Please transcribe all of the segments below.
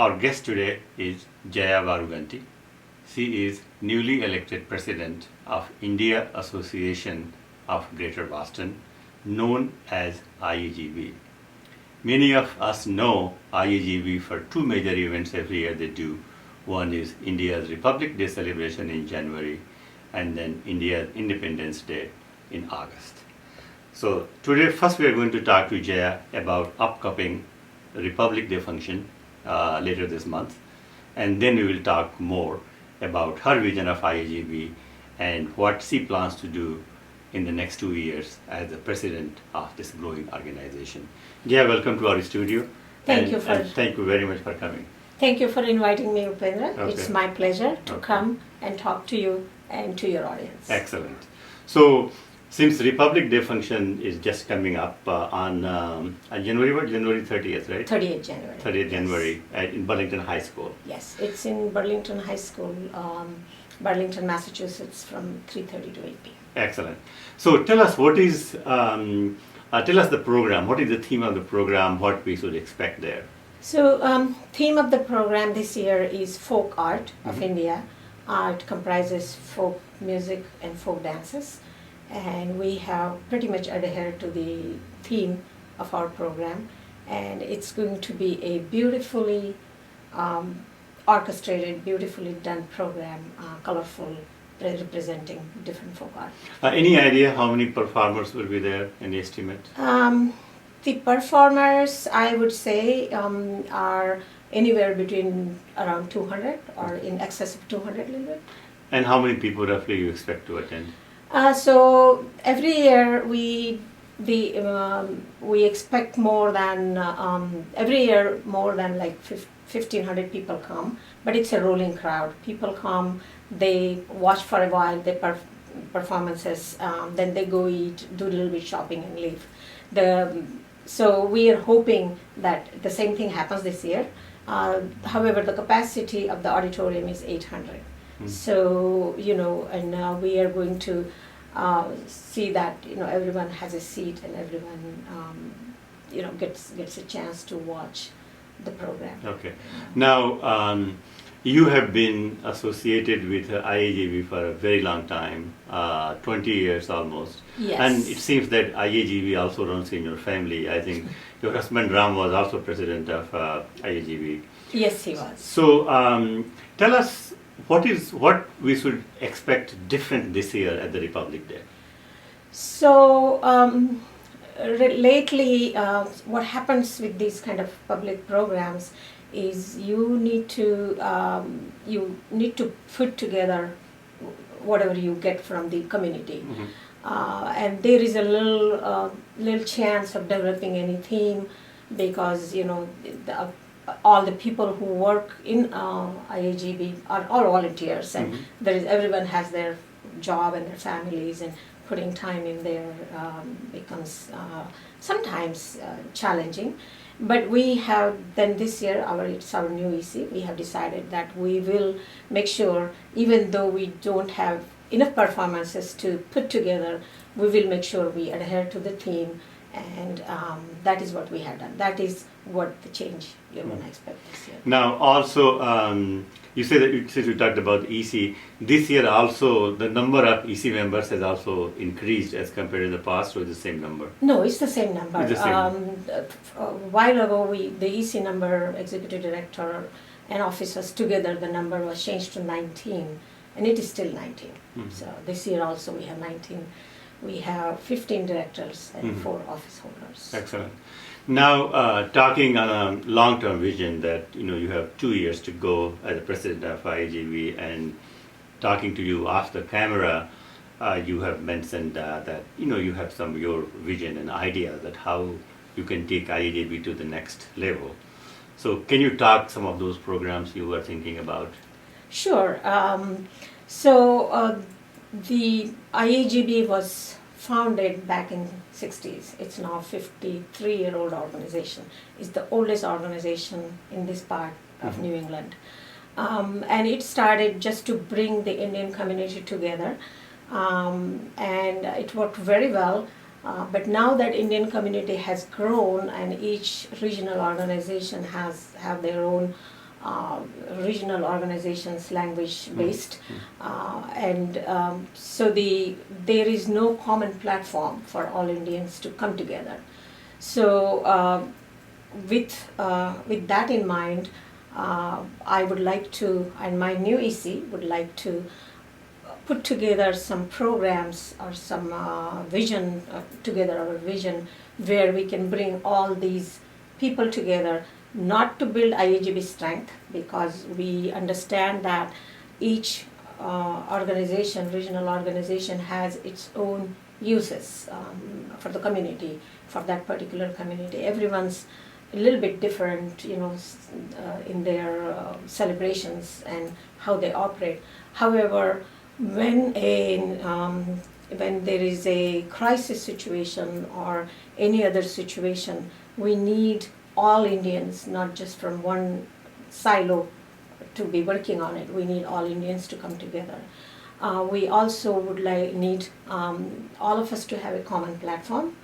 Our guest today is Jaya Voruganti. She is newly elected President of India Association of Greater Boston, known as IAGB. Many of us know IAGB for two major events every year they do. One is India's Republic Day celebration in January, and then India's Independence Day in August. So today, first we are going to talk to Jaya about upcoming Republic Day function later this month, and then we will talk more about her vision of IAGB and what she plans to do in the next 2 years as the president of this growing organization. Jaya, welcome to our studio. Thank you very much for coming. Thank you for inviting me, Upendra. Okay. It's my pleasure to come and talk to you and to your audience. Excellent. So, since Republic Day function is just coming up on January 30th, right? 30th January. 30th January in Burlington High School. Yes, it's in Burlington High School, Burlington, Massachusetts, from 3:30 to 8 p.m. Excellent. So tell us tell us the program. What is the theme of the program? What we should expect there? So, theme of the program this year is folk art of India. Art comprises folk music and folk dances, and we have pretty much adhered to the theme of our program, and it's going to be a beautifully orchestrated, beautifully done program, colorful, representing different folk art. Any idea how many performers will be there? Any estimate? The performers, I would say, are anywhere between around 200 or in excess of 200 a little bit. And how many people roughly you expect to attend? So every year we expect more than every year more than like 1,500 people come, but it's a rolling crowd. People come, they watch for a while, they performances, then they go eat, do a little bit shopping and leave. So we are hoping that the same thing happens this year. However, the capacity of the auditorium is 800. So, and we are going to see that, everyone has a seat and everyone, gets a chance to watch the program. Okay. Now, you have been associated with IAGB for a very long time, 20 years almost. Yes. And it seems that IAGB also runs in your family. I think your husband Ram was also president of IAGB. Yes, he was. So tell us what we should expect different this year at the Republic Day. So lately, what happens with these kind of public programs is you need to put together whatever you get from the community, and there is a little chance of developing any theme, because all the people who work in IAGB are all volunteers, and everyone has their job and their families, and putting time in there becomes sometimes challenging. But we have then this year, it's our new EC, we have decided that we will make sure, even though we don't have enough performances to put together, we will make sure we adhere to the theme, and that is what we have done. That is what the change you're going to expect this year. Now also, you said that since you talked about EC, this year also the number of EC members has also increased as compared to the past, or is the same number? No, it's the same number. It's the same. A while ago, the EC number, executive director and officers together, the number was changed to 19, and it is still 19. So this year also we have 19. We have 15 directors and 4 office holders. Excellent. Now, talking on a long-term vision that you have 2 years to go as the president of IAGB, and talking to you off the camera, you have mentioned that you have some of your vision and idea that how you can take IAGB to the next level. So, can you talk some of those programs you were thinking about? Sure. The IAGB was founded back in 60s. It's now a 53-year-old organization. It's the oldest organization in this part of New England. And it started just to bring the Indian community together. And it worked very well. But now that Indian community has grown and each regional organization have their own regional organizations, language based, so there is no common platform for all Indians to come together. So with that in mind, I would like to, and my new EC would like to put together some programs or some vision, together our vision, where we can bring all these people together, not to build IAGB strength, because we understand that each organization, regional organization, has its own uses for the community, for that particular community. Everyone's a little bit different, in their celebrations and how they operate. However, when there is a crisis situation or any other situation, we need all Indians, not just from one silo, to be working on it. We need all Indians to come together. We also would need all of us to have a common platform,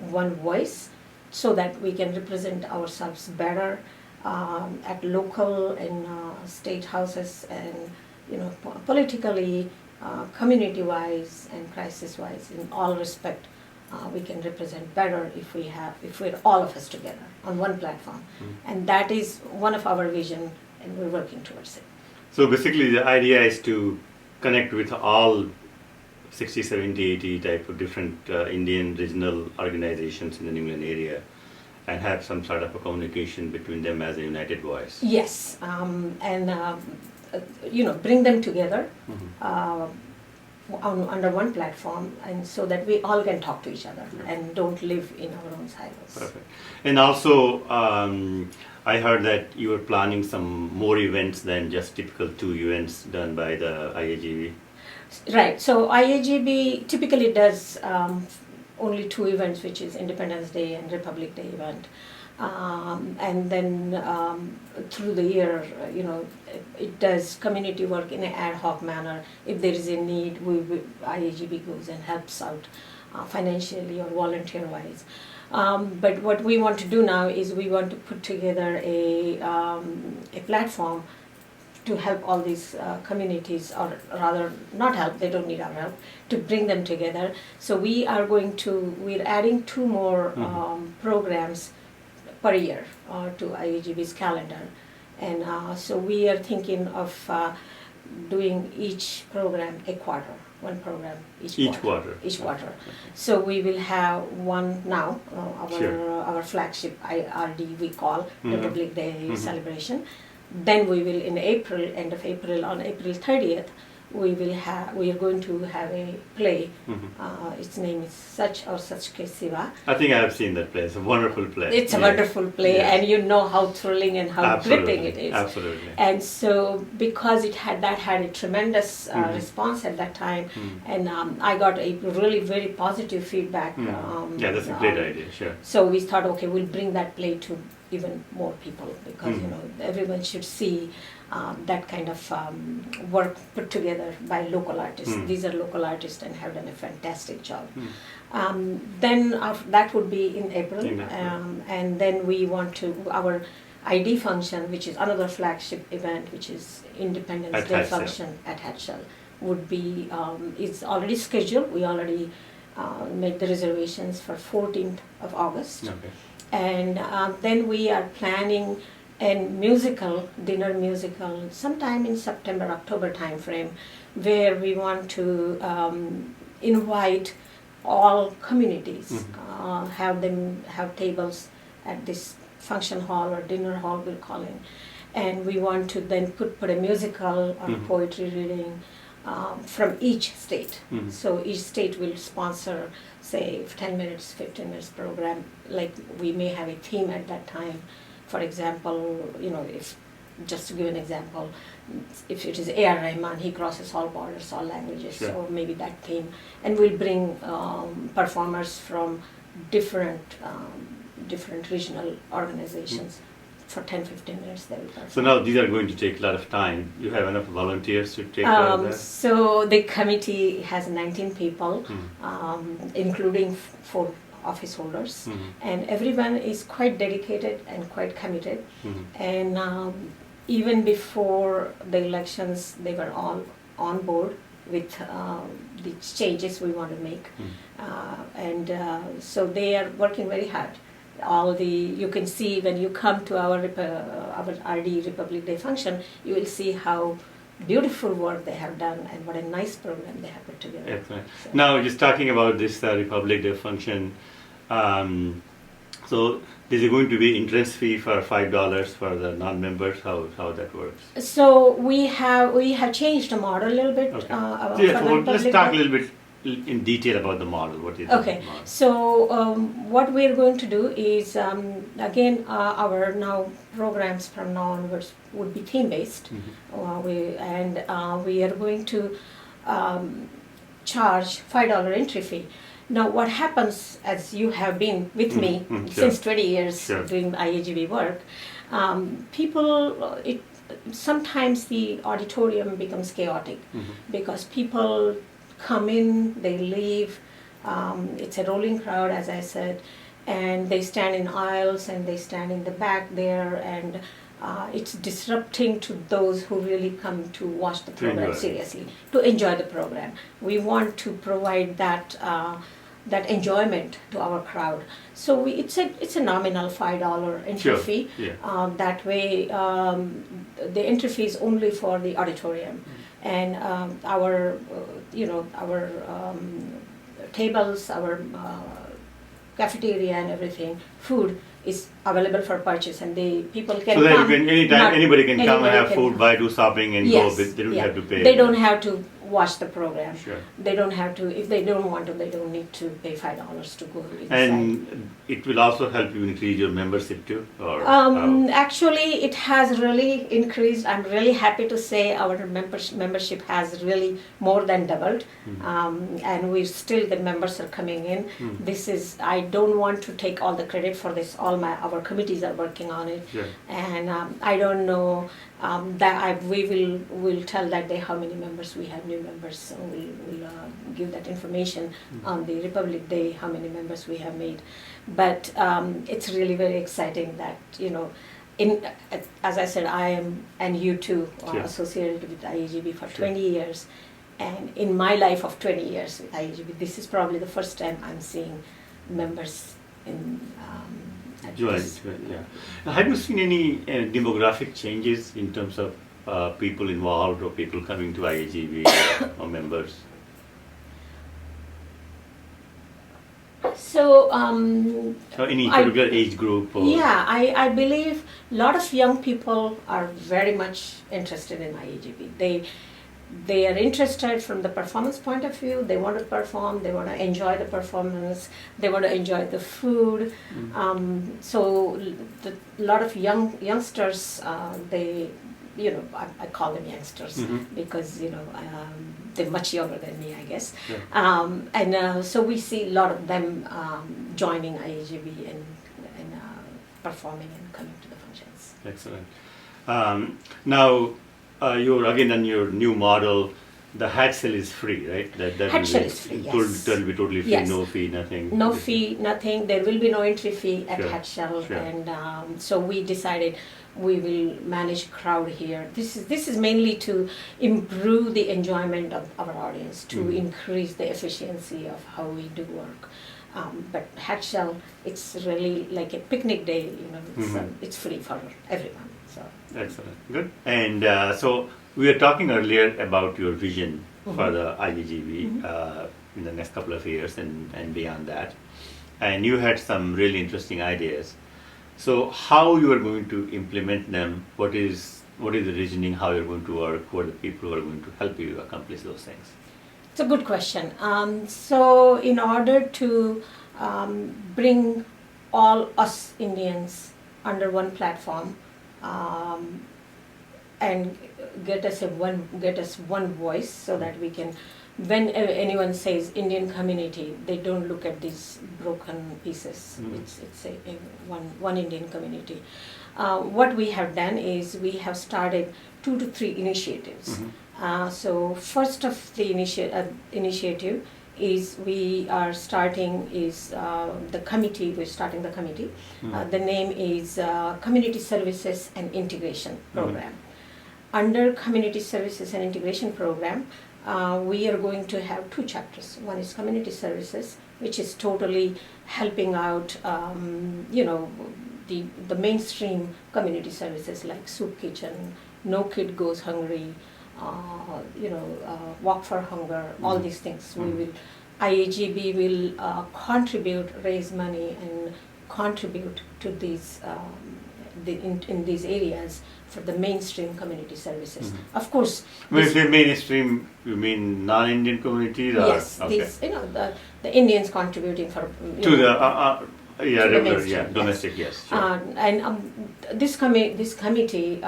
one voice, so that we can represent ourselves better at local and state houses, and politically, community-wise, and crisis-wise. In all respect, we can represent better if we're all of us together on one platform, and that is one of our vision, and we're working towards it. So basically, the idea is to connect with all 60, 70, 80 type of different Indian regional organizations in the New England area, and have some sort of a communication between them as a united voice. Yes, bring them together under one platform, and so that we all can talk to each other and don't live in our own silos. Perfect. And also, I heard that you were planning some more events than just typical 2 events done by the IAGB. Right. So IAGB typically does only 2 events, which is Independence Day and Republic Day event. And then through the year, it does community work in an ad hoc manner. If there is a need, IAGB goes and helps out financially or volunteer-wise. But what we want to do now is we want to put together a platform to help all these communities, or rather not help, they don't need our help, to bring them together. So we're adding 2 more programs per year to IAGB's calendar. And so we are thinking of doing each program a quarter, one program each quarter. Okay. So we will have one now, our flagship IRD we call, Republic Day celebration. Then we will in April, end of April, on April 30th, we are going to have a play. Its name is Such or Such Ke Siva. I think I have seen that play. It's a wonderful play. It's a wonderful play, and you know how thrilling and how gripping it is. Absolutely. And so, because it had a tremendous response at that time, and I got a really very positive feedback. Yeah, that's a great idea. Sure. So we thought, okay, we'll bring that play to even more people, because everyone should see that kind of work put together by local artists. These are local artists and have done a fantastic job. Then that would be in April, and then we want to, our ID function, which is another flagship event, which is Independence Day function at Hatchell, would be, it's already scheduled. We already made the reservations for 14th of August. Okay. And then we are planning a dinner musical sometime in September, October timeframe, where we want to invite all communities, have tables at this function hall or dinner hall, we'll call it, and we want to then put a musical or poetry reading from each state. So each state will sponsor, say, 10 minutes, 15 minutes program. Like we may have a theme at that time. For example, if just to give an example, if it is A.R. Rahman, he crosses all borders, all languages, so maybe that theme. And we'll bring performers from different regional organizations. For 10-15 minutes they will perform. So now these are going to take a lot of time. You have enough volunteers to take care of that? So the committee has 19 people, including 4 office holders, and everyone is quite dedicated and quite committed. And even before the elections, they were all on board with the changes we want to make. And so they are working very hard. You can see when you come to our RD Republic Day function, you will see how beautiful work they have done and what a nice program they have put together. Excellent. So, now, just talking about this Republic Day function, so is it going to be entrance fee for $5 for the non-members? How that works? So we have changed the model a little bit. Okay. Let's talk a little bit in detail about the model. What is okay? The model? So what we are going to do is again our now programs from now onwards would be theme based. We are going to charge $5 entry fee. Now, what happens, as you have been with me since 20 years doing IAGB work, sometimes the auditorium becomes chaotic because people come in, they leave, it's a rolling crowd, as I said, and they stand in aisles and they stand in the back there, and it's disrupting to those who really come to watch the program seriously, to enjoy the program. We want to provide that enjoyment to our crowd. So it's a nominal $5 entry fee. Yeah. That way, the entry fee is only for the auditorium, and our tables, our cafeteria, and everything, food is available for purchase, and people can so come. Anybody can come and have food, buy, do shopping, and go. They don't have to pay. They don't have to watch the program. Sure. They don't have to. If they don't want to, they don't need to pay $5 to go inside. And it will also help you increase your membership too, or actually, it has really increased. I'm really happy to say our membership has really more than doubled, and the members are coming in. I don't want to take all the credit for this. Our committees are working on it, and I don't know we will tell that day how many members we have, new members. So we'll give that information on the Republic Day, how many members we have made. But it's really very exciting that as I said, I am, and you too, associated with IAGB for 20 years, and in my life of 20 years with IAGB, this is probably the first time I'm seeing members in. Have you seen any demographic changes in terms of people involved or people coming to IAGB or members? So, any particular age group? Or I believe a lot of young people are very much interested in IAGB. They are interested from the performance point of view. They want to perform. They want to enjoy the performance. They want to enjoy the food. So a lot of youngsters. I call them youngsters because they're much younger than me, I guess. So we see a lot of them joining IAGB and performing and coming to the functions. Excellent. Now. You're again on your new model. The hat sale is free, right? Hat sale is free. Yes. That will be totally free. Yes. No fee, nothing. No fee, nothing. There will be no entry fee at hat sale, and so we decided we will manage crowd here. This is mainly to improve the enjoyment of our audience, to increase the efficiency of how we do work. But hat sale, it's really like a picnic day. It's free for everyone. So. Excellent, good. And so we were talking earlier about your vision for the IAGB in the next couple of years and beyond that. And you had some really interesting ideas. So how you are going to implement them? What is the reasoning? How you're going to work? Who are the people who are going to help you accomplish those things? It's a good question. So in order to bring all us Indians under one platform. And get us one voice, so that we can, when anyone says Indian community, they don't look at these broken pieces. It's a one Indian community. What we have done is we have started 2 to 3 initiatives. So first of the initiative is we are starting is the committee. We're starting the committee. The name is Community Services and Integration Program. Under Community Services and Integration Program, we are going to have two chapters. One is Community Services, which is totally helping out, the mainstream community services like soup kitchen, no kid goes hungry, walk for hunger, all these things. We will, IAGB will contribute, raise money and contribute to these in these areas for the mainstream community services. Of course. When you say mainstream, you mean non-Indian communities? Or? Yes, okay. these, the Indians contributing for domestic, yes. Sure. And this committee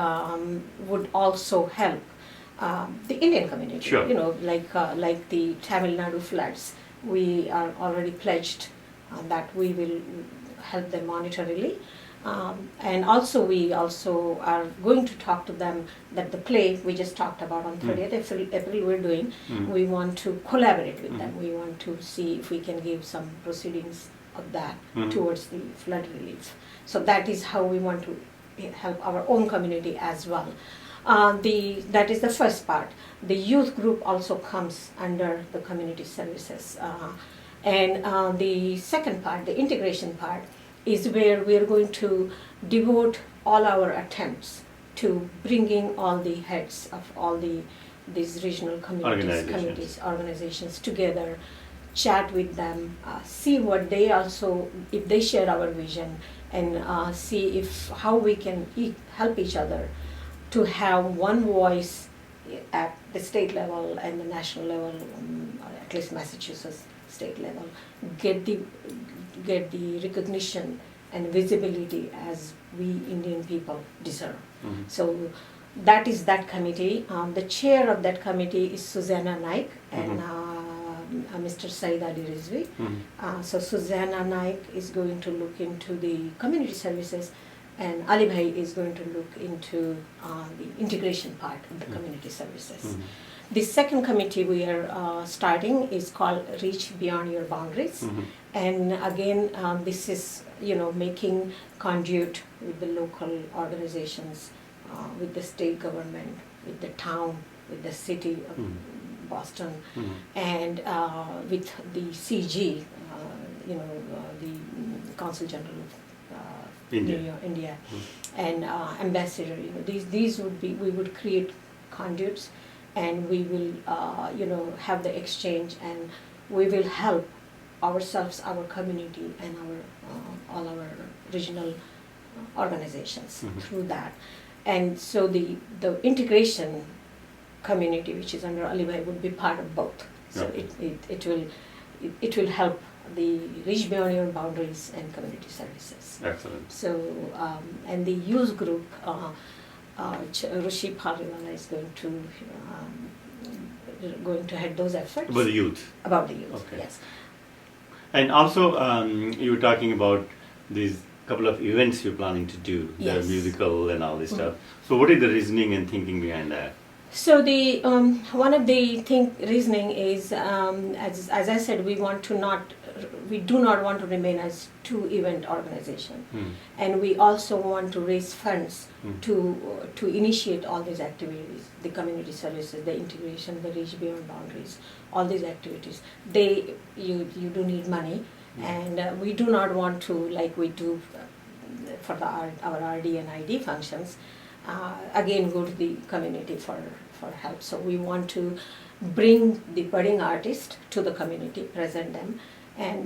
would also help the Indian community. Sure. Like the Tamil Nadu floods, we are already pledged that we will help them monetarily. And also we also are going to talk to them that the play we just talked about on 30th April we're doing, we want to collaborate with them. We want to see if we can give some proceedings of that towards the flood relief. So that is how we want to help our own community as well. That is the first part. The youth group also comes under the community services. And the second part, the integration part, is where we are going to devote all our attempts to bringing all the heads of all these regional communities, organizations together, chat with them, see what they also, if they share our vision, and see if how we can help each other to have one voice at the state level and the national level, or at least Massachusetts state level, get the recognition and visibility as we Indian people deserve. So that is that committee. The chair of that committee is Susanna Naik and Mr. Saeed Ali Rizvi. So Susanna Naik is going to look into the community services, and Ali Bhai is going to look into the integration part of the community services. The second committee we are starting is called Reach Beyond Your Boundaries. And again, this is, making conduit with the local organizations, with the state government, with the town, with the city of Boston, and with the CG, the Consul General of India, and ambassador. These would be, we would create conduits, and we will, have the exchange, and we will help ourselves, our community, and all our regional organizations through that. And so the integration community, which is under Ali Bhai, would be part of both. So it will help the Reach Beyond Your Boundaries and community services. Excellent. So and the youth group, Rushi Paliwala is going to head those efforts. About the youth. About the youth. Okay. Yes. And also, you were talking about these couple of events you're planning to do, Yes. the musical and all this stuff. So what is the reasoning and thinking behind that? So the one of the reasoning is, as I said, we do not want to remain as two event organization, and we also want to raise funds to initiate all these activities, the community services, the integration, the Reach Beyond Boundaries, all these activities. You do need money, and we do not want to, like we do for our RD and ID functions, again go to the community for help. So we want to bring the budding artist to the community, present them, and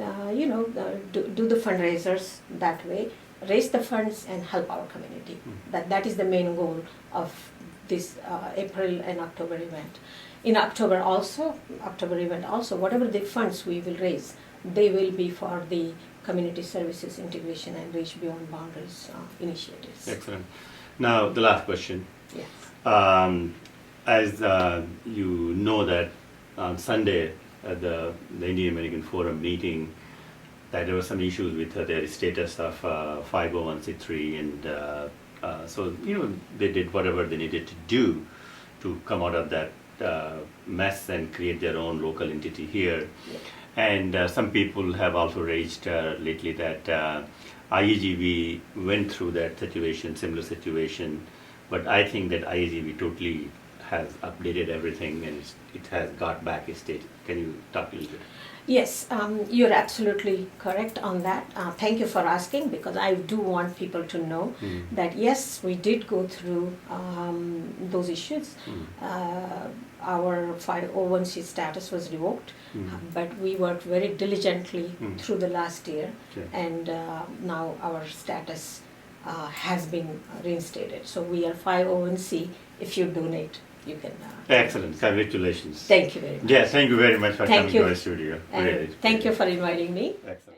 do the fundraisers that way, raise the funds and help our community. That is the main goal of this April and October event. In October event also, whatever the funds we will raise, they will be for the community services integration and Reach Beyond Boundaries initiatives. Excellent. Now the last question. Yes. As you know that on Sunday at the Indian American Forum meeting, that there were some issues with their status of 501c3, and so they did whatever they needed to do to come out of that mess and create their own local entity here. Yeah. And some people have also raised lately that IAGB went through that situation, similar situation, but I think that IAGB totally has updated everything and it has got back its state. Can you talk a little bit? Yes, you're absolutely correct on that. Thank you for asking, because I do want people to know that yes, we did go through those issues. Our 501c status was revoked, but we worked very diligently through the last year, and now our status has been reinstated. So we are 501c. If you donate, you can. Excellent. Congratulations. Thank you very much. Yes, thank you very much for Thank coming you. to our studio. And Really, thank you for inviting me. Excellent.